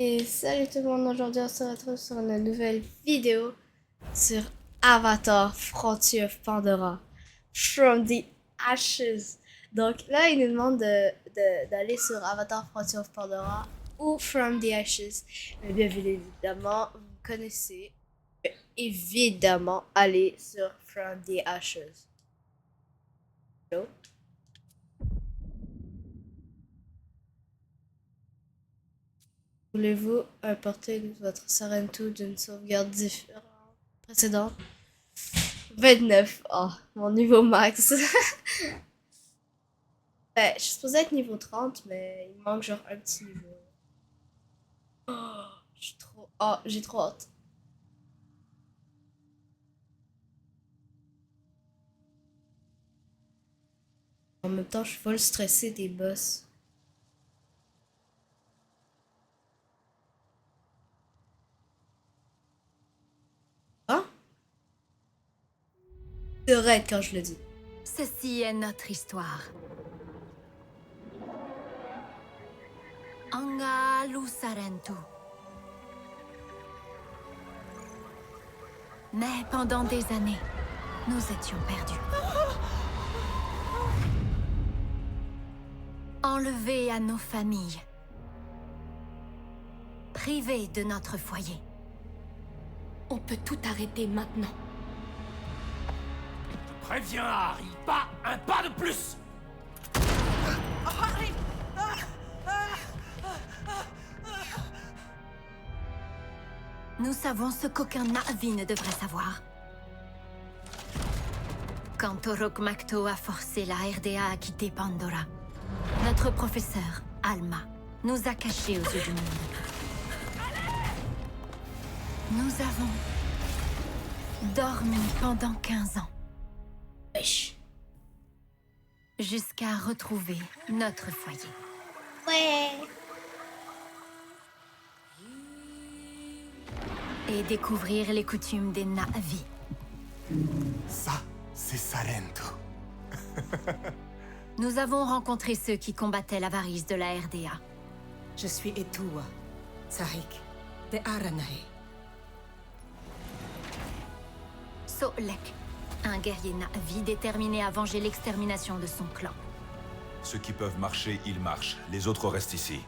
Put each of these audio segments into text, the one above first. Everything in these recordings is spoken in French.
Et salut tout le monde, aujourd'hui on se retrouve sur une nouvelle vidéo sur Avatar Frontier of Pandora From the Ashes. Donc là il nous demande d'aller sur Avatar Frontier of Pandora ou From the Ashes. Mais bien évidemment, vous connaissez évidemment aller sur From the Ashes. Hello? Voulez-vous importer votre Sorrento d'une sauvegarde différente précédente? 29. Oh, mon niveau max. Ben, je suis supposée être niveau 30, mais il me manque genre un petit niveau. Oh, je suis trop. Oh, j'ai trop hâte. En même temps, je suis full stressée des boss. Hein? C'est raide quand je le dis. Ceci est notre histoire. Anga Lusarentu. Mais pendant des années, nous étions perdus. Enlevés à nos familles. Privés de notre foyer. On peut tout arrêter maintenant. Préviens Harry, pas un pas de plus. Nous savons ce qu'aucun Na'vi ne devrait savoir. Quand Torok Makto a forcé la RDA à quitter Pandora, notre professeur, Alma, nous a cachés aux yeux du monde. Nous avons dormi pendant 15 ans. Wesh. Jusqu'à retrouver notre foyer. Ouais. Et découvrir les coutumes des Na'vi. Ça, c'est Salento. Nous avons rencontré ceux qui combattaient l'avarice de la RDA. Je suis Etua, Tariq, de Aranae. Solek, un guerrier Na'vi déterminé à venger l'extermination de son clan. Ceux qui peuvent marcher, ils marchent. Les autres restent ici.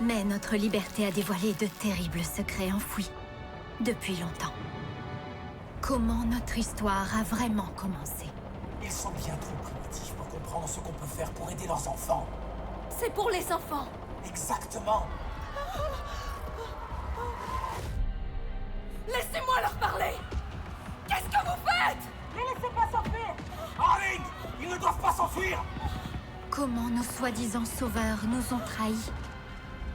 Mais notre liberté a dévoilé de terribles secrets enfouis depuis longtemps. Comment notre histoire a vraiment commencé? Ils sont bien trop primitifs pour comprendre ce qu'on peut faire pour aider leurs enfants. C'est pour les enfants. Exactement. Laissez-moi leur parler. Qu'est-ce que vous faites? Ne les laissez pas s'enfuir. Harry, ils ne doivent pas s'enfuir. Comment nos soi-disant sauveurs nous ont trahis?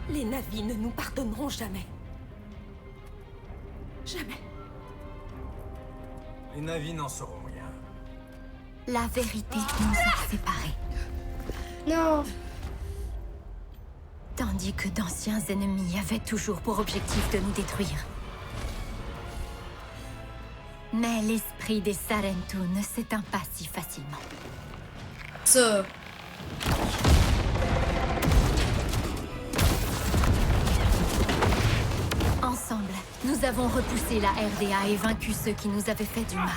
Les Na'vi ne nous pardonneront jamais. Jamais. Les Na'vi n'en sauront rien. La vérité nous a séparés. Non. Tandis que d'anciens ennemis avaient toujours pour objectif de nous détruire. Mais l'esprit des Sarentu ne s'éteint pas si facilement. Ça. Ensemble, nous avons repoussé la RDA et vaincu ceux qui nous avaient fait du mal.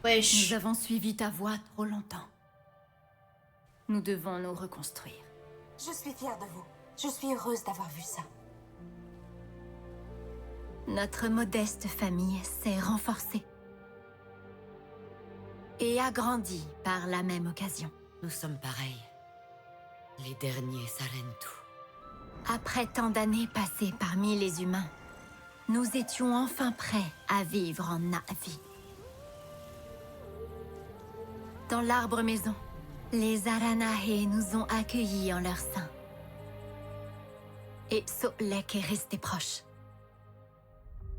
Wesh. Nous avons suivi ta voie trop longtemps. Nous devons nous reconstruire. Je suis fière de vous. Je suis heureuse d'avoir vu ça. Notre modeste famille s'est renforcée. Et agrandie par la même occasion. Nous sommes pareils. Les derniers Sarentu. Après tant d'années passées parmi les humains, nous étions enfin prêts à vivre en Na'vi. Dans l'arbre maison, les Aranae nous ont accueillis en leur sein. Et Solek est resté proche.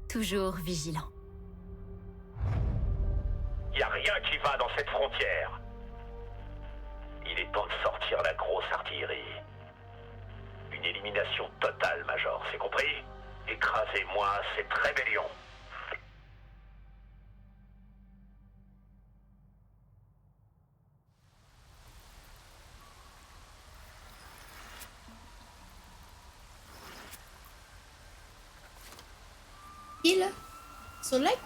Toujours vigilant. Y a rien qui va dans cette frontière. Il est temps de sortir la grosse artillerie. Une élimination totale, Major, c'est compris? Écrasez-moi cette rébellion. Qui là? Solek?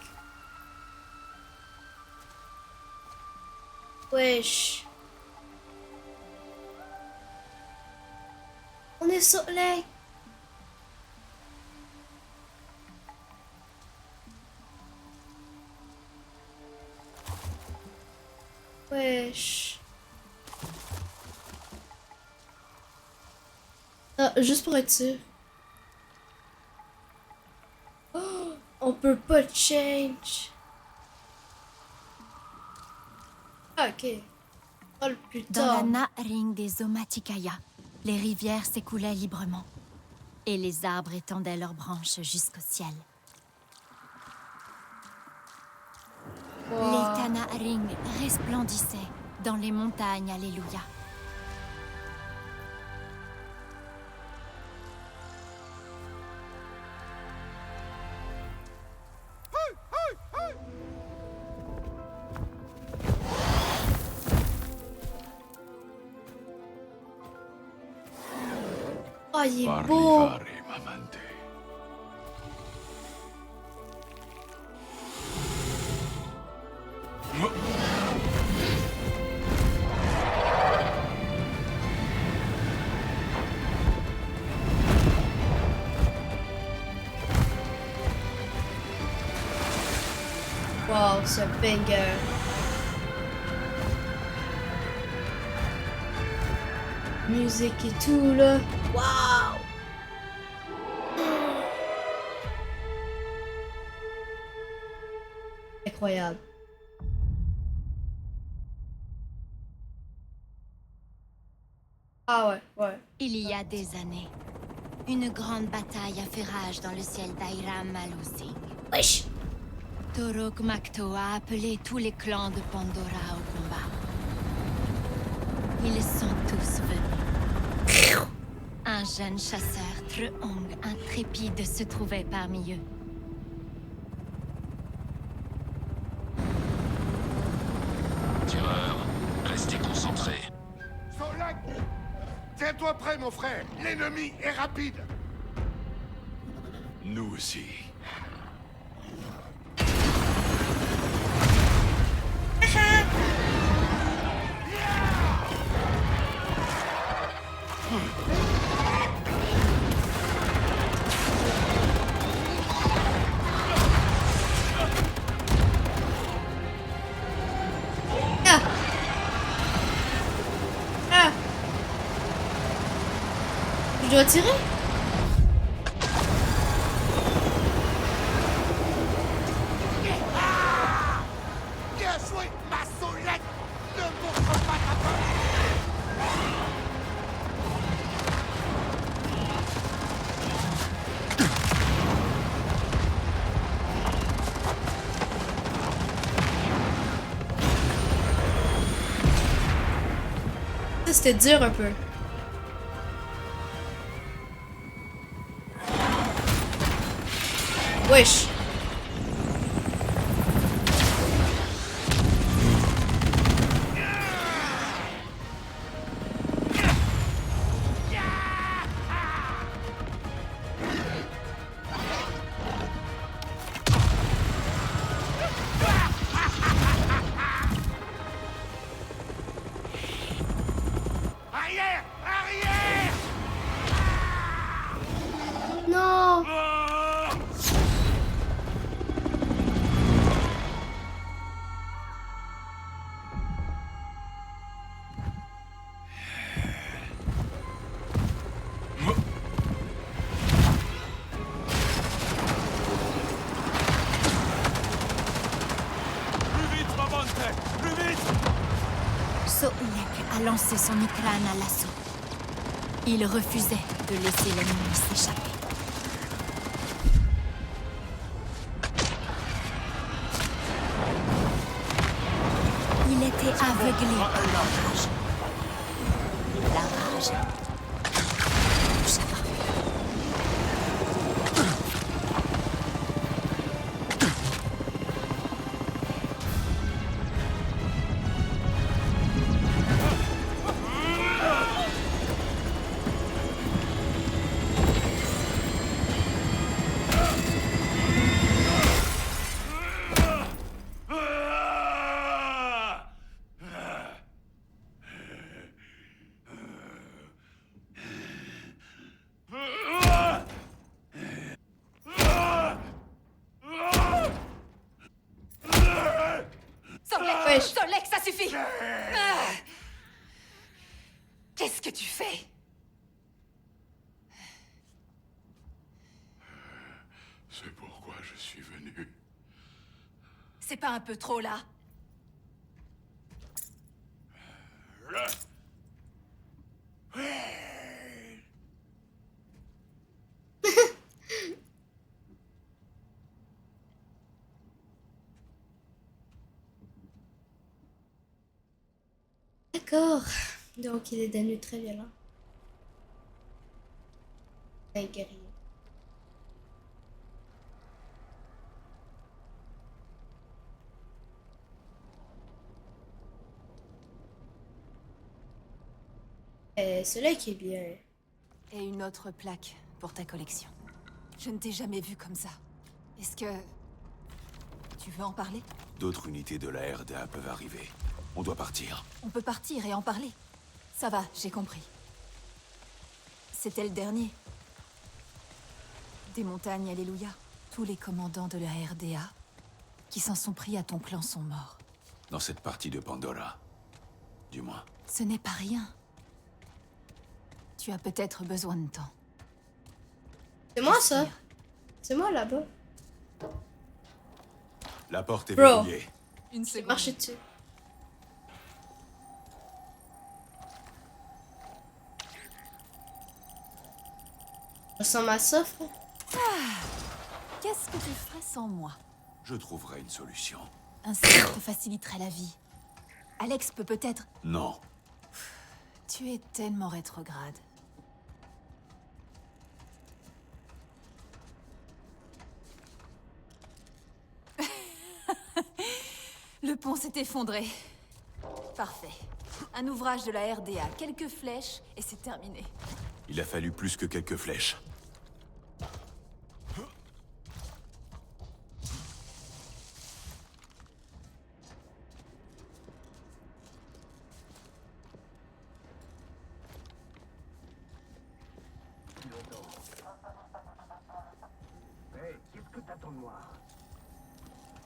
Wesh. On est Solek. Wesh. Ah, juste pour être sûr. Oh, on peut pas change. Ah, ok. Oh, le plus Dans la tard. Na-Ring des Omaticaya, les rivières s'écoulaient librement et les arbres étendaient leurs branches jusqu'au ciel. Wow. Les Tana-Ring resplendissaient dans les montagnes Alléluia. Oh, il est beau. Wow, c'est banger. Musique et tout là. Wow. Incroyable. Ah ouais, ouais. Il y a des années, une grande bataille a fait rage dans le ciel d'Airam Malusing. Wesh. Torok Makto a appelé tous les clans de Pandora au combat. Ils sont tous venus. Un jeune chasseur, Treong, intrépide, se trouvait parmi eux. Tireur, restez concentrés. Solak! Tiens-toi prêt, mon frère! L'ennemi est rapide! Nous aussi. Ah. Ah. Je dois tirer? Bien joué, ma Solak! Ne montre pas ta peur! Ça, c'était dur un peu. Wesh. Arrière! Arrière! Non. Plus vite, Mavante! Plus vite! Solek a lancé son Ikran à l'assaut. Il refusait de laisser l'ennemi s'échapper. Il était aveuglé par la rage. La rage. Le chagrin. Qu'est-ce que tu fais? C'est pourquoi je suis venu. C'est pas un peu trop là? D'accord. Donc il est devenu très violent. Un guerrier. Celui-là qui est bien. Et une autre plaque pour ta collection. Je ne t'ai jamais vu comme ça. Est-ce que... tu veux en parler? D'autres unités de la RDA peuvent arriver. On doit partir. On peut partir et en parler. Ça va, j'ai compris. C'était le dernier. Des montagnes, alléluia. Tous les commandants de la RDA qui s'en sont pris à ton clan sont morts. Dans cette partie de Pandora. Du moins. Ce n'est pas rien. Tu as peut-être besoin de temps. C'est moi ça. Respire. C'est moi là-bas. La porte est Bro. verrouillée. Une J'ai seconde. marché dessus. Je sens ma soifre. Qu'est-ce que tu ferais sans moi? Je trouverai une solution. Un sort te faciliterait la vie. Alex peut peut-être... Non. Tu es tellement rétrograde. Le pont s'est effondré. Parfait. Un ouvrage de la RDA, quelques flèches, et c'est terminé. Il a fallu plus que quelques flèches. Hey, qu'est-ce que t'attends de moi?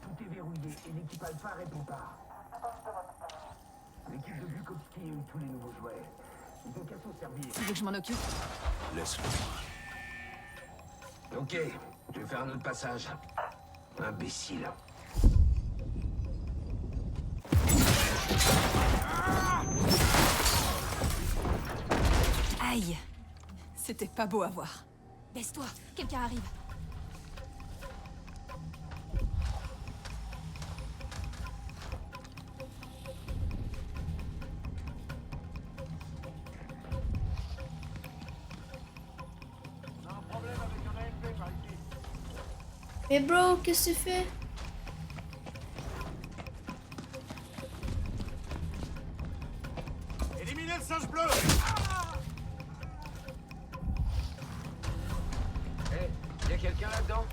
Tout est verrouillé et l'équipe Alpha répond pas. L'équipe de Bukowski a eu tous les nouveaux jouets. Ils ont qu'à s'en servir. Tu veux que je m'en occupe? Laisse-le. Ok, je vais faire un autre passage. Imbécile. Aïe! C'était pas beau à voir. Baisse-toi, quelqu'un arrive. Mais bro, qu'est-ce que tu fais? Éliminez le singe bleu! Hey, y'a quelqu'un là-dedans?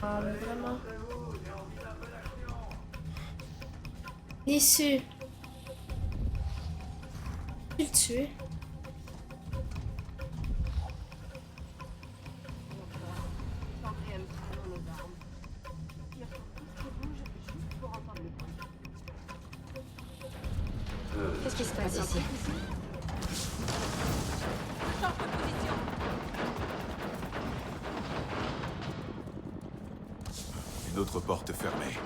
Ah, mais vraiment. Nissu. Tu le tuer. Qu'est-ce qui se passe ici? Une autre porte fermée.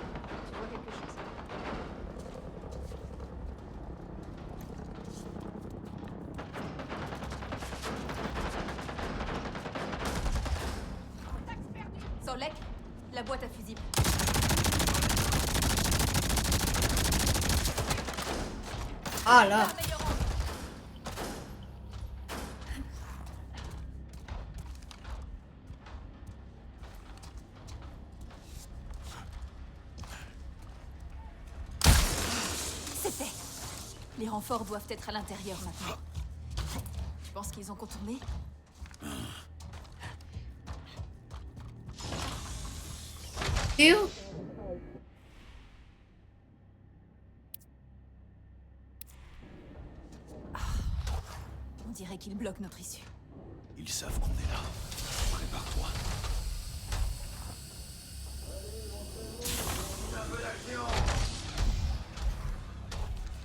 Solek, la boîte à fusibles. Ah là. C'est fait. Les renforts doivent être à l'intérieur maintenant. Je pense qu'ils ont contourné. Et où? On dirait qu'ils bloquent notre issue. Ils savent qu'on est là. Prépare-toi.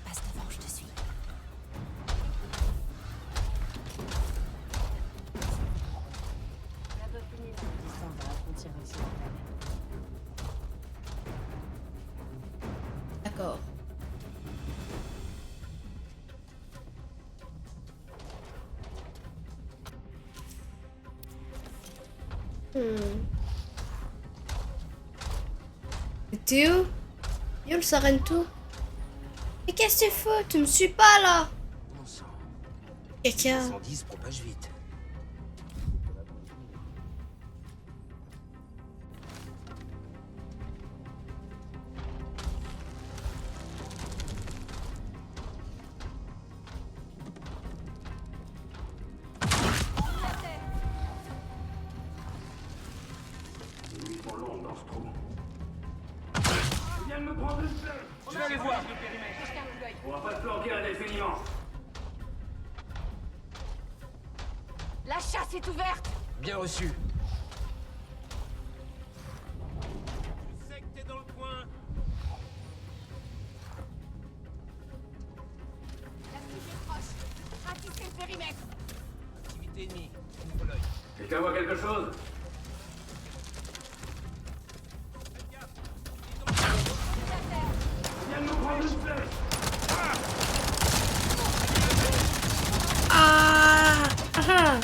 Passe devant, je te suis. D'accord. T'es où? Yo le Sorrento. Mais qu'est-ce que tu fais? Tu me suis pas là? Bon sang. Quelqu'un. 110 se propage vite. Les nuits sont longues dans ce trou. Viens de me prendre une flèche. Je vais aller voir. On va pas se planquer indéfiniment. La chasse est ouverte! Bien reçu. Je sais que t'es dans le coin. La cible est proche. Ratissez le périmètre. Activité ennemie. Ouvre l'œil. Quelqu'un voit quelque chose? Viens de me prendre une flèche. Ah! Ah!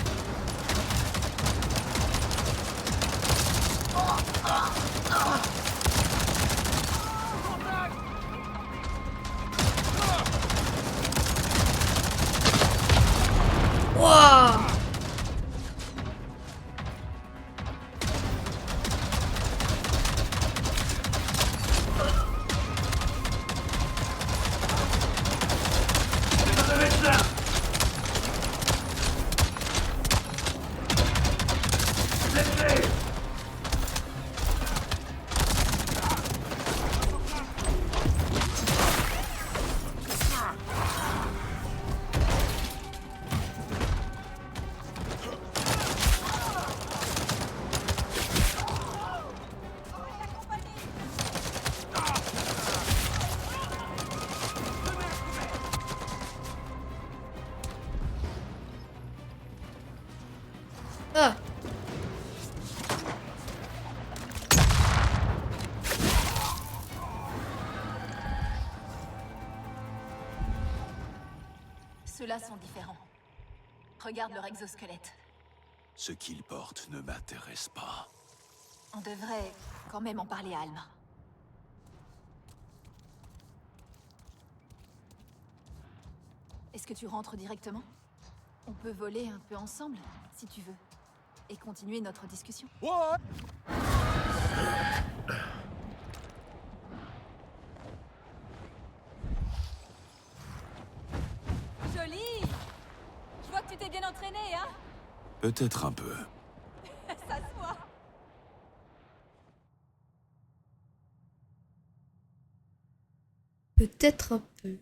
Wow! Ah! Ceux-là sont différents. Regarde leur exosquelette. Ce qu'ils portent ne m'intéresse pas. On devrait quand même en parler à Alma. Est-ce que tu rentres directement? On peut voler un peu ensemble, si tu veux. Et continuer notre discussion. Joli! Je vois que tu t'es bien entraîné, hein? Peut-être un peu. Ça se voit! Peut-être un peu.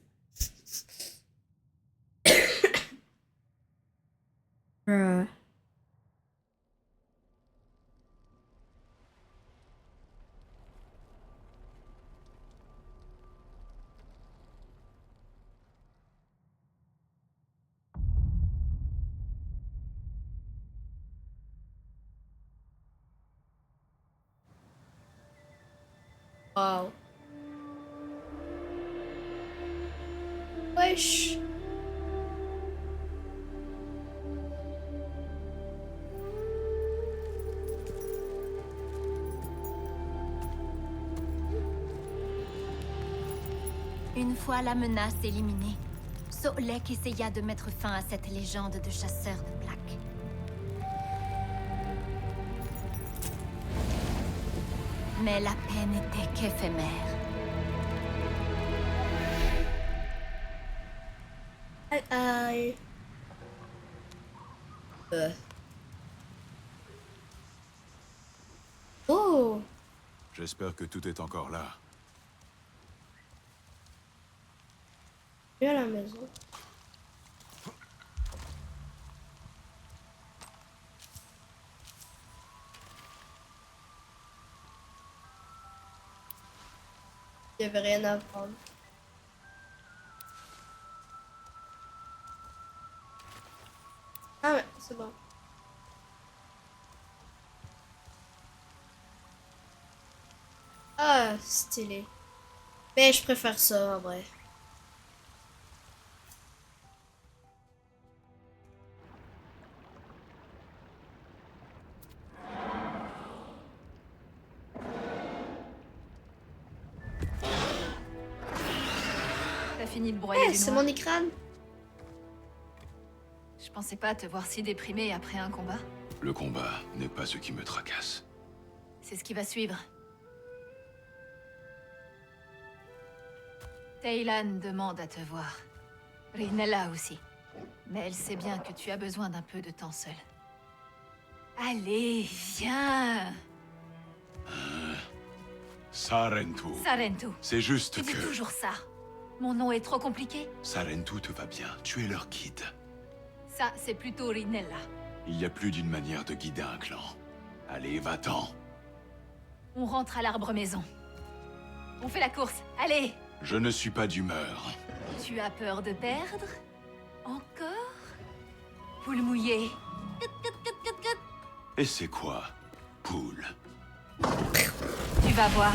Wow. Wesh. Une fois la menace éliminée, Solek essaya de mettre fin à cette légende de chasseur de plaques. Mais la paix n'était qu'éphémère. aïe. Oh! J'espère que tout est encore là. Je suis à la maison. Il n'y avait rien à prendre. Ah ouais, c'est bon. Ah, stylé. Mais je préfère ça en vrai. T'as fini de broyer Eh, du c'est noir. mon écran. Je pensais pas te voir si déprimé après un combat. Le combat n'est pas ce qui me tracasse. C'est ce qui va suivre. Taylan demande à te voir. Rinella aussi. Mais elle sait bien que tu as besoin d'un peu de temps seul. Allez, viens! Sarentu. Sarentu. C'est juste Tu dis que... toujours ça. Mon nom est trop compliqué? Sarentu te va bien. Tu es leur guide. Ça, c'est plutôt Rinella. Il y a plus d'une manière de guider un clan. Allez, va-t'en. On rentre à l'arbre maison. On fait la course. Allez! Je ne suis pas d'humeur. Tu as peur de perdre? Encore? Poule mouillée. Et c'est quoi, poule? Tu vas voir.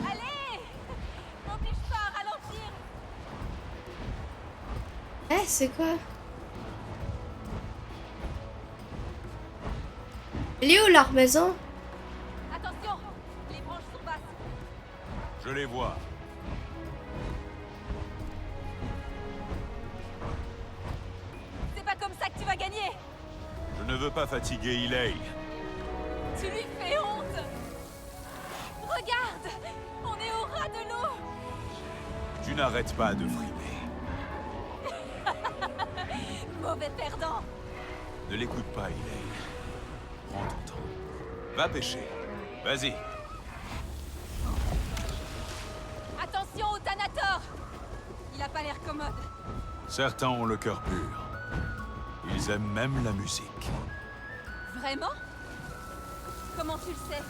Allez! N'empêche pas à ralentir! Eh, c'est quoi? Elle est où leur maison? Attention! Les branches sont basses. Je les vois. C'est pas comme ça que tu vas gagner! Je ne veux pas fatiguer Ilay. Tu lui fais honte! Regarde! On est au ras de l'eau! Tu n'arrêtes pas de frimer. Mauvais perdant! Ne l'écoute pas, Ilay. Prends ton temps. Va pêcher. Vas-y. Attention au Thanator! Il a pas l'air commode. Certains ont le cœur pur. Ils aiment même la musique. Vraiment? Comment tu le sais?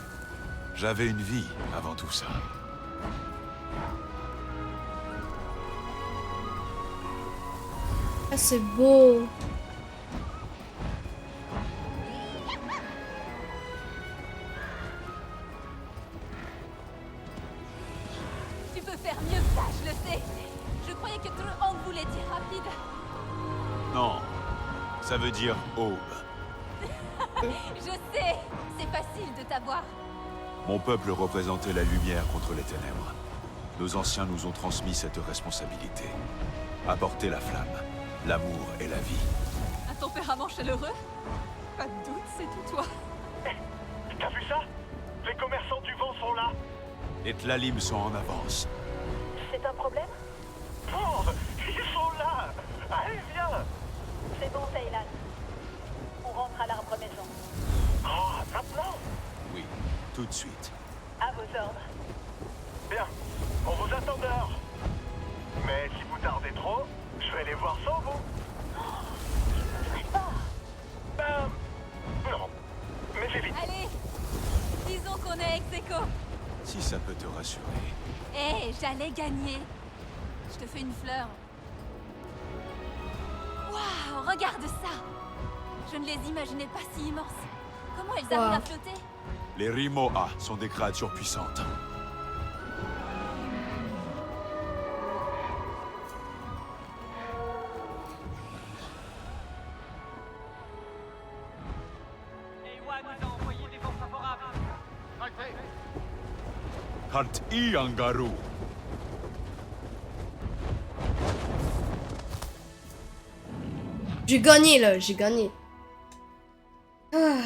J'avais une vie avant tout ça. Ah, c'est beau. Tu peux faire mieux que ça, je le sais. Je croyais que Truhang voulait dire rapide. Non. Ça veut dire aube. Je sais, c'est facile de t'avoir. Mon peuple représentait la lumière contre les ténèbres. Nos anciens nous ont transmis cette responsabilité. Apporter la flamme, l'amour et la vie. Un tempérament chaleureux? Pas de doute, c'est tout toi. T'as vu ça? Les commerçants du vent sont là. Les Tlalim sont en avance. C'est un problème? Oh, ils sont là. Allez, viens. C'est bon, Taylan. On rentre à l'arbre maison. Oh, maintenant? Oui, tout de suite. À vos ordres. Bien, on vous attend dehors. Mais si vous tardez trop, je vais les voir sans vous. Ben... non. Mais j'ai vite. Allez, disons qu'on est ex-aequo. Si ça peut te rassurer. Hé, j'allais gagner. Je te fais une fleur. Waouh, regarde ça. Je ne les imaginais pas si immenses. Comment elles arrivent à flotter? Les Rimoa sont des créatures puissantes. Eywa nous a envoyé des vents favorables. Kart-i Angaru. J'ai gagné là, j'ai gagné. Ah.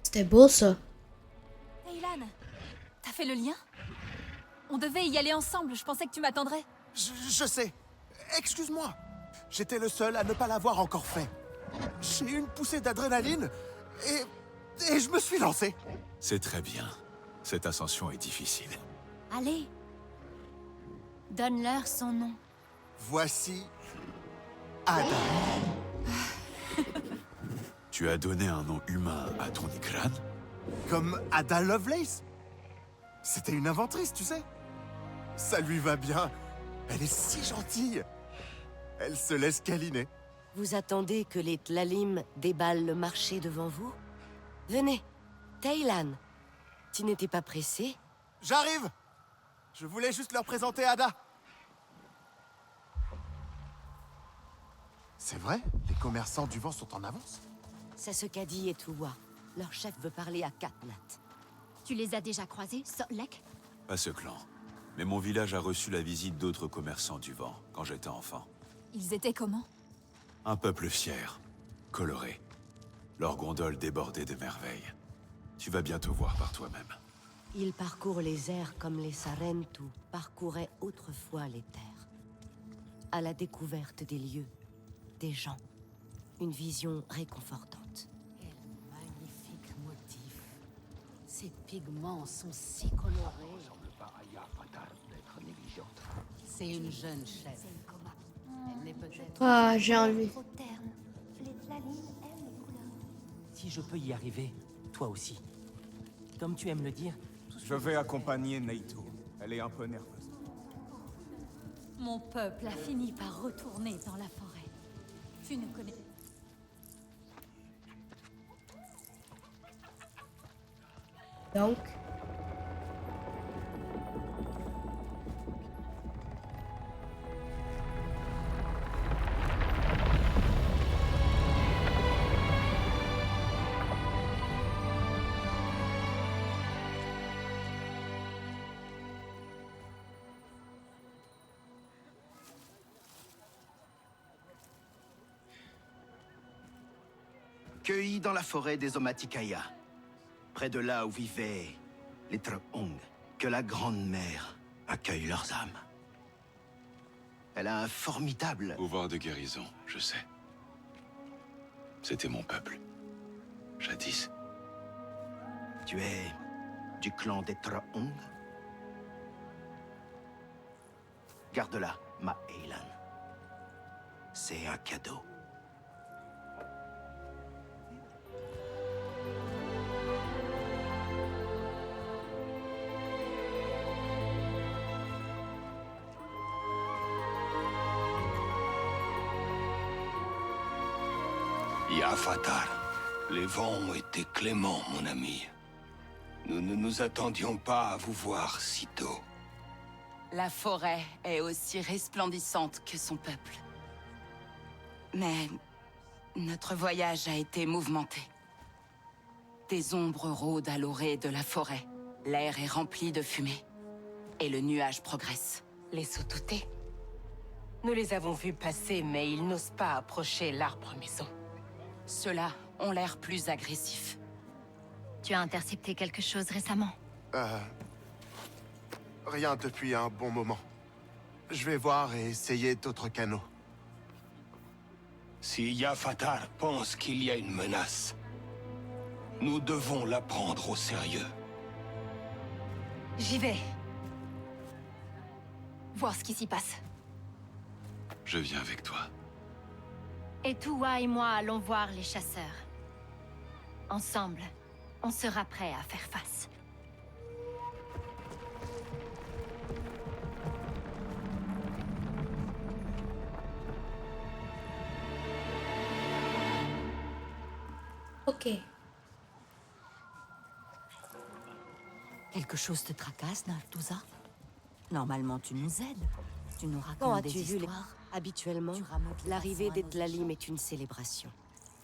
C'était beau ça. Taylan, t'as fait le lien? On devait y aller ensemble, je pensais que tu m'attendrais. Je sais. Excuse-moi. J'étais le seul à ne pas l'avoir encore fait. J'ai eu une poussée d'adrénaline et je me suis lancé. C'est très bien. Cette ascension est difficile. Allez. Donne-leur son nom. Voici Ada. Tu as donné un nom humain à ton Ikran? Comme Ada Lovelace. C'était une inventrice, tu sais. Ça lui va bien. Elle est si gentille. Elle se laisse câliner. Vous attendez que les Tlalim déballent le marché devant vous? Venez, Taylan. Tu n'étais pas pressé? J'arrive. Je voulais juste leur présenter Ada. C'est vrai? Les commerçants du vent sont en avance? C'est ce qu'a dit Etuwa. Leur chef veut parler à Katnat. Tu les as déjà croisés, Solek? Pas ce clan. Mais mon village a reçu la visite d'autres commerçants du vent quand j'étais enfant. Ils étaient comment? Un peuple fier, coloré. Leurs gondoles débordaient de merveilles. Tu vas bientôt voir par toi-même. Ils parcourent les airs comme les Sarentu parcouraient autrefois les terres. À la découverte des lieux, des gens. Une vision réconfortante. Quel magnifique motif. Ces pigments sont si colorés. C'est une jeune chef. Elle n'est peut-être... Ah, j'ai envie. Si je peux y arriver, toi aussi. Comme tu aimes le dire... Je vais accompagner Naito. Elle est un peu nerveuse. Mon peuple a fini par retourner dans la forêt. Tu ne connais... Donc... Cueillis dans la forêt des Omaticaya, près de là où vivaient les Treong, que la Grande Mère accueille leurs âmes. Elle a un formidable... Pouvoir de guérison, je sais. C'était mon peuple. Jadis. Tu es du clan des Treong? Garde-la, ma Eilan. C'est un cadeau. Yafatar, les vents ont été cléments, mon ami. Nous ne nous attendions pas à vous voir si tôt. La forêt est aussi resplendissante que son peuple. Mais notre voyage a été mouvementé. Des ombres rôdent à l'orée de la forêt. L'air est rempli de fumée. Et le nuage progresse. Les Sotoute. Nous les avons vus passer, mais ils n'osent pas approcher l'arbre maison. Ceux-là ont l'air plus agressifs. Tu as intercepté quelque chose récemment? Rien depuis un bon moment. Je vais voir et essayer d'autres canaux. Si Yafatar pense qu'il y a une menace, nous devons la prendre au sérieux. J'y vais. Voir ce qui s'y passe. Je viens avec toi. Et Tuwa et moi allons voir les chasseurs. Ensemble, on sera prêts à faire face. Ok. Quelque chose te tracasse, Nartuza? Normalement, tu nous aides. Tu nous Quand racontes as-tu des vu histoires. Habituellement, l'arrivée des Tlalim est une célébration.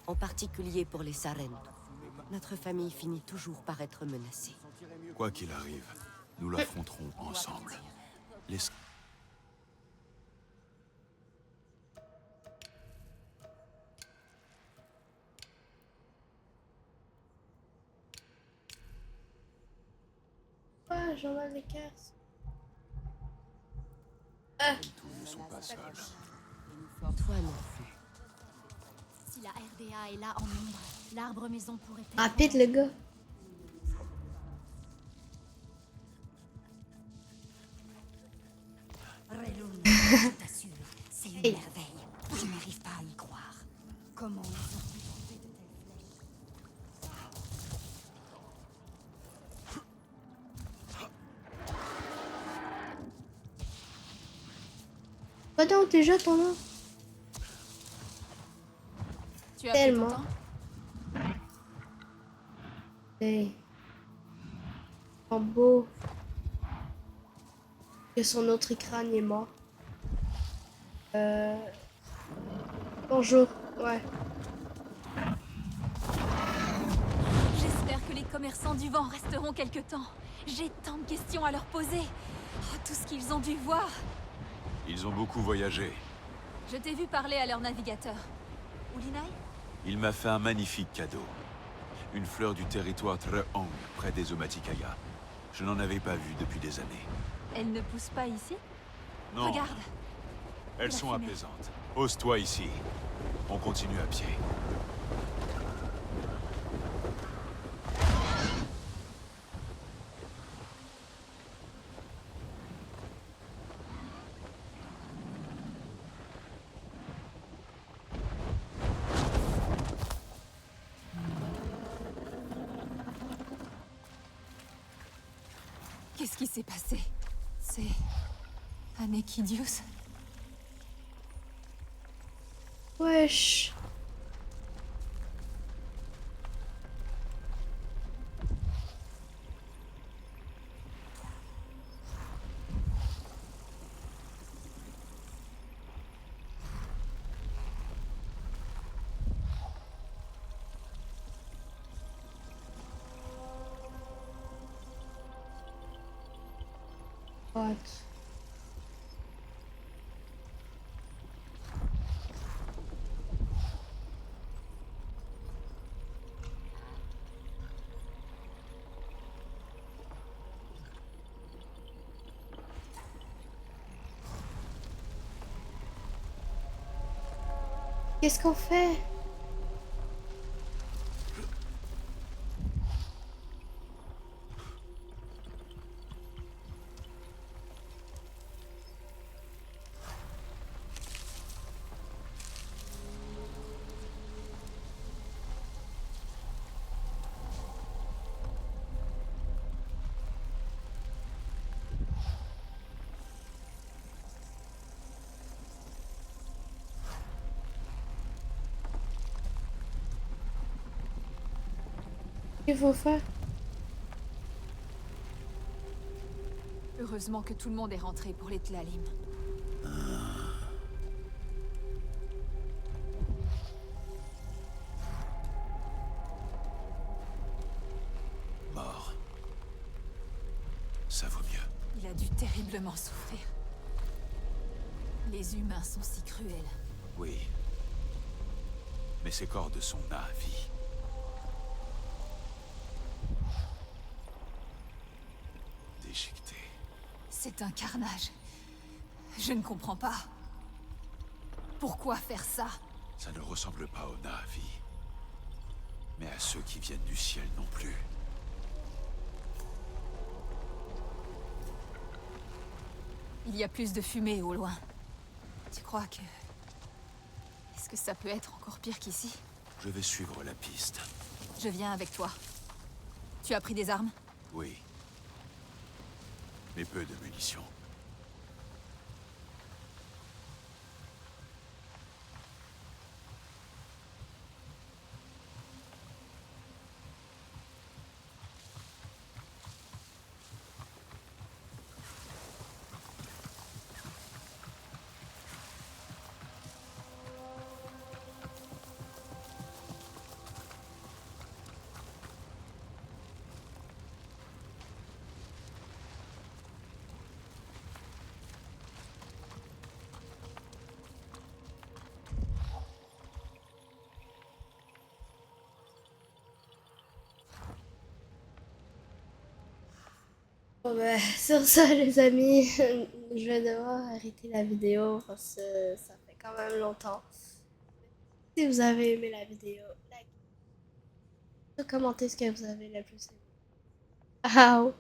En particulier pour les Sarentu. Notre famille finit toujours par être menacée. Quoi qu'il arrive, nous l'affronterons ensemble. Les... Ouais, journal des cartes. Tous ne sont pas seuls. Toi non plus. Si la RDA est là en nombre, l'arbre maison pourrait être... Rapide, le gars. Relum, je t'assure, c'est une Hey. merveille. Je n'arrive pas à y croire. Comment ils ont pu tenter de telles flèches? Pas donc déjà ton nom. Tu as pris ton Tellement. temps? Hey. En beau. Que son autre écran est mort. Bonjour. Ouais. J'espère que les commerçants du vent resteront quelque temps. J'ai tant de questions à leur poser. Oh, tout ce qu'ils ont dû voir. Ils ont beaucoup voyagé. Je t'ai vu parler à leur navigateur. Ulinai? Il m'a fait un magnifique cadeau. Une fleur du territoire Treong, près des Omaticaya. Je n'en avais pas vu depuis des années. Elle ne pousse pas ici? Non. Regarde. Elles sont apaisantes. Pose-toi ici. On continue à pied. Qu'est-ce qui s'est passé? C'est... un Equidius? Wesh. What? Qu'est-ce qu'on fait? Qu'est-ce qu'il faut faire? Heureusement que tout le monde est rentré pour les Tlalim. Mort. Ça vaut mieux. Il a dû terriblement souffrir. Les humains sont si cruels. Oui. Mais ces cordes sont Na'vi. Déchiquetés. C'est un carnage. Je ne comprends pas. Pourquoi faire ça? Ça ne ressemble pas aux Na'vi. Mais à ceux qui viennent du ciel non plus. Il y a plus de fumée au loin. Tu crois que... Est-ce que ça peut être encore pire qu'ici? Je vais suivre la piste. Je viens avec toi. Tu as pris des armes? Oui. Mais peu de munitions. Bon, ben, sur ça, les amis, je vais devoir arrêter la vidéo parce que ça fait quand même longtemps. Si vous avez aimé la vidéo, likez, commentez ce que vous avez le plus aimé. Ciao!